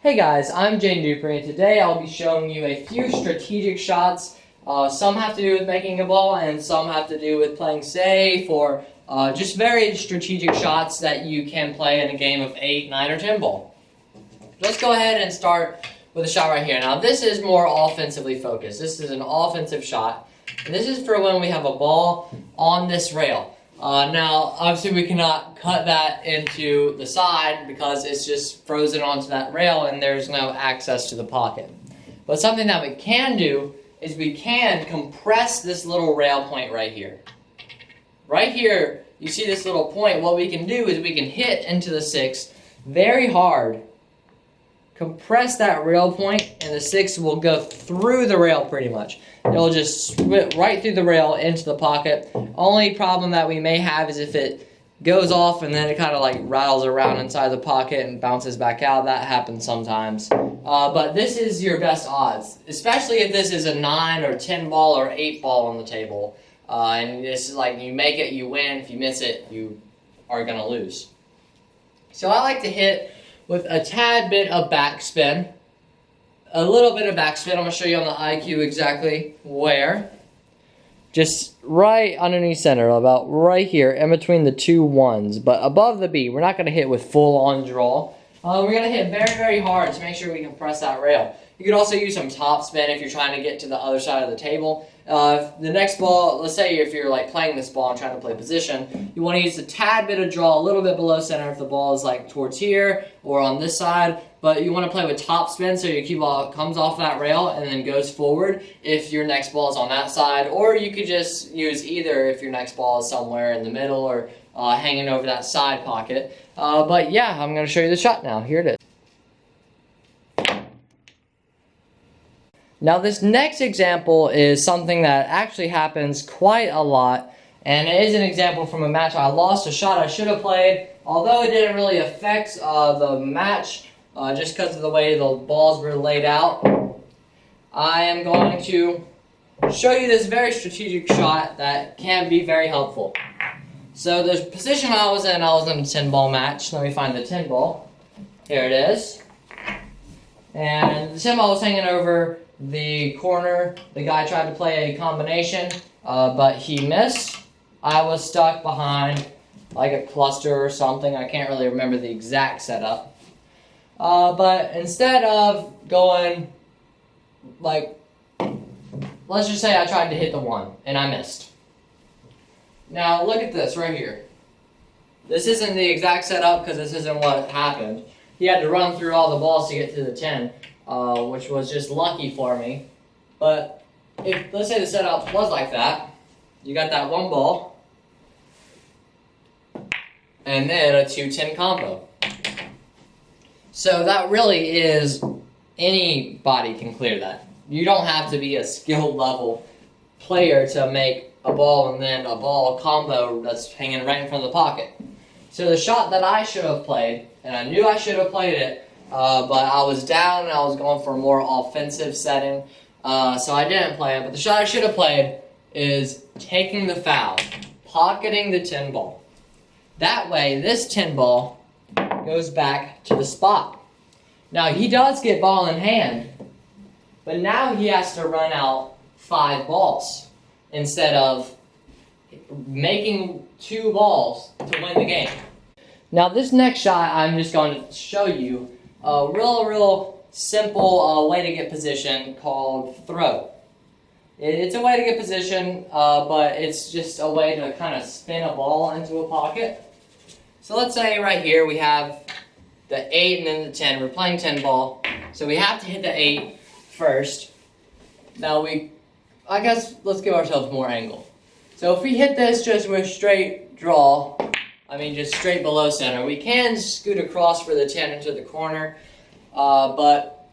Hey guys, I'm Dupree, and today I'll be showing you a few strategic shots. Some have to do with making a ball, and some have to do with playing safe, or just very strategic shots that you can play in a game of 8, 9, or 10 ball. Let's go ahead and start with a shot right here. Now this is more offensively focused. This is an offensive shot, and this is for when we have a ball on this rail. Now, obviously we cannot cut that into the side because it's just frozen onto that rail and there's no access to the pocket. But something that we can do is we can compress this little rail point right here. Right here, you see this little point. What we can do is we can hit into the 6 very hard, compress that rail point, and the 6 will go through the rail pretty much. It'll just split right through the rail into the pocket. Only problem that we may have is if it goes off and then it kind of like rattles around inside the pocket and bounces back out. That happens sometimes. But this is your best odds, especially if this is a 9 or 10 ball or 8 ball on the table. And this is like, you make it, you win. If you miss it, you are going to lose. So I like to hit with a tad bit of backspin. A little bit of backspin. I'm going to show you on the IQ exactly where. Just right underneath center, about right here, in between the two ones, but above the B. We're not going to hit with full on draw. We're going to hit very, very hard to make sure we can press that rail. You could also use some top spin if you're trying to get to the other side of the table. The next ball, let's say if you're like playing this ball and trying to play position, you want to use a tad bit of draw a little bit below center if the ball is like towards here or on this side. But you want to play with top spin so your cue ball comes off that rail and then goes forward if your next ball is on that side. Or you could just use either if your next ball is somewhere in the middle or hanging over that side pocket. But yeah, I'm going to show you the shot now. Here it is. Now this next example is something that actually happens quite a lot, and it is an example from a match I lost, a shot I should have played, although it didn't really affect the match just because of the way the balls were laid out. I am going to show you this very strategic shot that can be very helpful. So the position I was in a 10 ball match. Let me find the 10 ball. Here it is. And the 10 ball was hanging over the corner. The guy tried to play a combination, but he missed. I was stuck behind like a cluster or something. I can't really remember the exact setup. But instead of going like, let's just say I tried to hit the 1 and I missed. Now look at this right here. This isn't the exact setup because this isn't what happened. He had to run through all the balls to get to the 10. Which was just lucky for me. But if, let's say the setup was like that, you got that 1 ball, and then a 2-10 combo. So that really is, anybody can clear that. You don't have to be a skilled level player to make a ball and then a ball combo that's hanging right in front of the pocket. So the shot that I should have played, and I knew I should have played it, but I was down and I was going for a more offensive setting, so I didn't play it. But the shot I should have played is taking the foul, pocketing the 10 ball. That way, this 10 ball goes back to the spot. Now, he does get ball in hand, but now he has to run out 5 balls instead of making 2 balls to win the game. Now, this next shot, I'm just going to show you a real simple way to get position called throw. It's a way to get position, but it's just a way to kind of spin a ball into a pocket. So let's say right here we have the 8 and then the 10. We're playing 10 ball, so we have to hit the 8 first. Now I guess let's give ourselves more angle. So if we hit this just with straight draw, just straight below center. We can scoot across for the 10 into the corner, but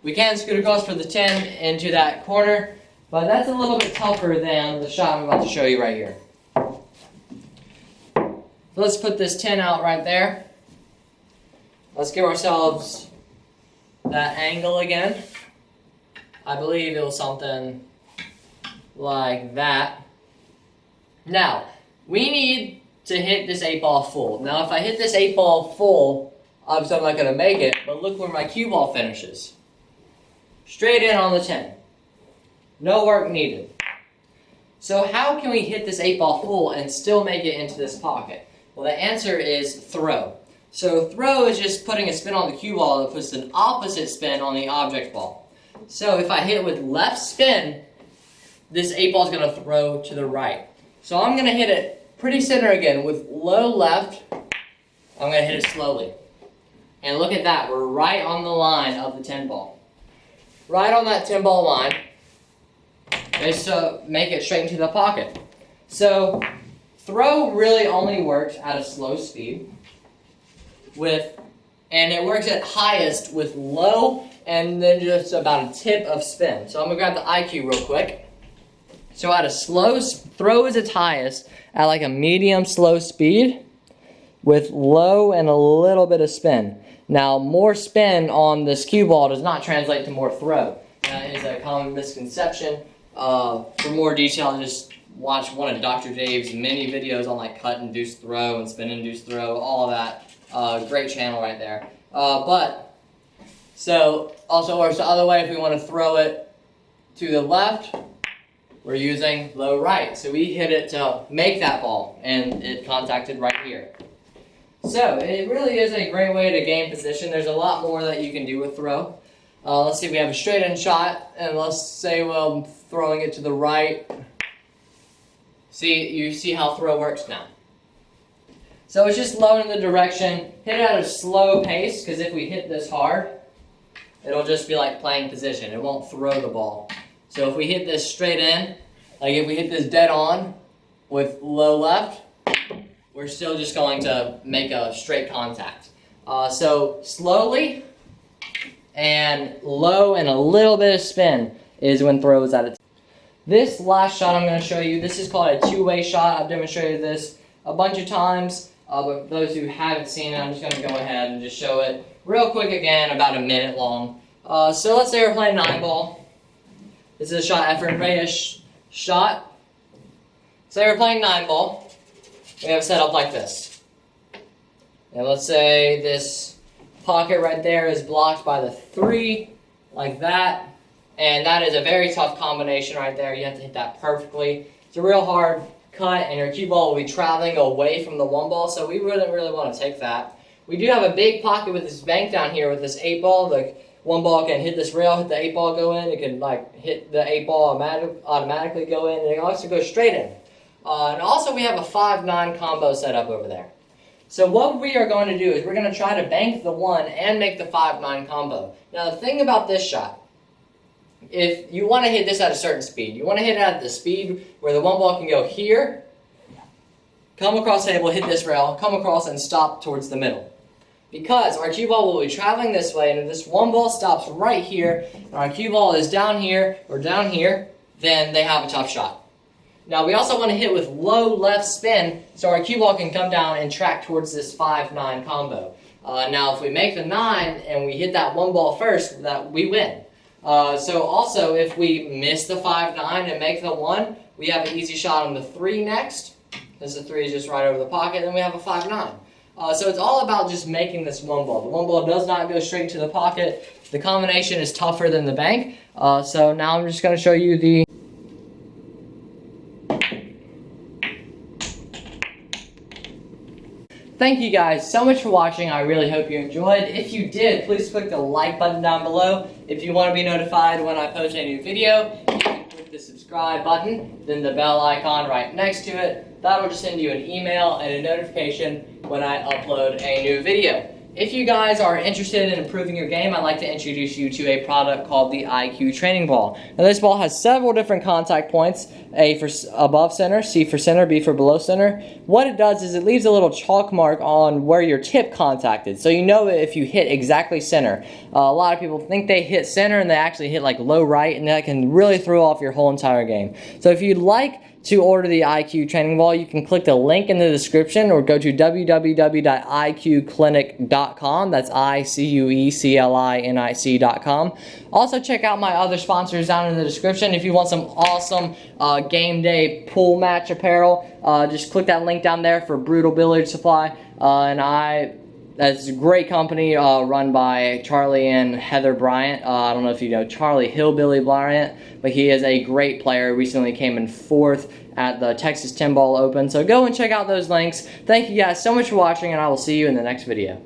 we can scoot across for the 10 into that corner, but that's a little bit tougher than the shot I'm about to show you right here. So let's put this 10 out right there. Let's give ourselves that angle again. I believe it was something like that. Now, we need to hit this 8 ball full. Now, if I hit this 8 ball full, Obviously I'm not going to make it, but look where my cue ball finishes. Straight in on the 10. No work needed. So how can we hit this 8-ball full and still make it into this pocket? Well, the answer is throw. So throw is just putting a spin on the cue ball that puts an opposite spin on the object ball. So if I hit it with left spin, this 8-ball is going to throw to the right. So I'm going to hit it pretty center again with low left. I'm going to hit it slowly. And look at that, we're right on the line of the 10-ball. Right on that 10-ball line is to make it straight into the pocket. So throw really only works at a slow speed and it works at highest with low and then just about a tip of spin. So I'm going to grab the IQ real quick. So at a slow, throw is its highest at like a medium slow speed with low and a little bit of spin. Now, more spin on this cue ball does not translate to more throw. That is a common misconception. For more detail, just watch one of Dr. Dave's many videos on like cut-induced throw and spin-induced throw, all of that. Great channel right there. So also works the other way. If we want to throw it to the left, we're using low right. So we hit it to make that ball, and it contacted right here. So it really is a great way to gain position. There's a lot more that you can do with throw. Let's see, we have a straight in shot, and let's say, well, I'm throwing it to the right. You see how throw works now. So it's just low in the direction. Hit it at a slow pace, because if we hit this hard, it'll just be like playing position. It won't throw the ball. So if we hit this straight in, like if we hit this dead on with low left, we're still just going to make a straight contact. So slowly and low and a little bit of spin is when throw is at its. This last shot I'm going to show you, this is called a two-way shot. I've demonstrated this a bunch of times, but those who haven't seen it, I'm just going to go ahead and just show it real quick again, about a minute long. So let's say we're playing 9-ball. This is a shot after a shot. Say we're playing 9-ball. We have it set up like this. And let's say this pocket right there is blocked by the 3, like that. And that is a very tough combination right there. You have to hit that perfectly. It's a real hard cut, and your cue ball will be traveling away from the 1-ball, so we wouldn't really want to take that. We do have a big pocket with this bank down here with this 8-ball. The 1-ball can hit this rail, hit the 8-ball, go in. It can like hit the 8-ball, automatically go in, and it can also go straight in. And also we have a 5-9 combo set up over there. So what we are going to do is we're going to try to bank the 1 and make the 5-9 combo. Now the thing about this shot, if you want to hit this at a certain speed, you want to hit it at the speed where the 1-ball can go here, come across the table, hit this rail, come across and stop towards the middle. Because our cue ball will be traveling this way, and if this 1-ball stops right here, and our cue ball is down here or down here, then they have a tough shot. Now we also want to hit with low left spin so our cue ball can come down and track towards this 5-9 combo. Now if we make the 9 and we hit that 1-ball first, that we win. So also if we miss the 5-9 and make the 1, we have an easy shot on the 3 next. Since the 3 is just right over the pocket, then we have a 5-9. So it's all about just making this 1-ball. The 1-ball does not go straight to the pocket. The combination is tougher than the bank. So now I'm just going to show you the... Thank you guys so much for watching. I really hope you enjoyed. If you did, please click the like button down below. If you want to be notified when I post a new video, you can click the subscribe button, then the bell icon right next to it. That'll just send you an email and a notification when I upload a new video. If you guys are interested in improving your game, I'd like to introduce you to a product called the IQ Training Ball. Now this ball has several different contact points, A for above center, C for center, B for below center. What it does is it leaves a little chalk mark on where your tip contacted, so you know if you hit exactly center. A lot of people think they hit center and they actually hit like low right, and that can really throw off your whole entire game. So if you'd like to order the IQ Training Ball, you can click the link in the description or go to www.iqclinic.com. That's IQECLINIC.com. Also check out my other sponsors down in the description. If you want some awesome game day pool match apparel, just click that link down there for Brutal Billiard Supply. And I That's a great company run by Charlie and Heather Bryant. I don't know if you know Charlie Hillbilly Bryant, but he is a great player. Recently came in 4th at the Texas 10 Ball Open. So go and check out those links. Thank you guys so much for watching, and I will see you in the next video.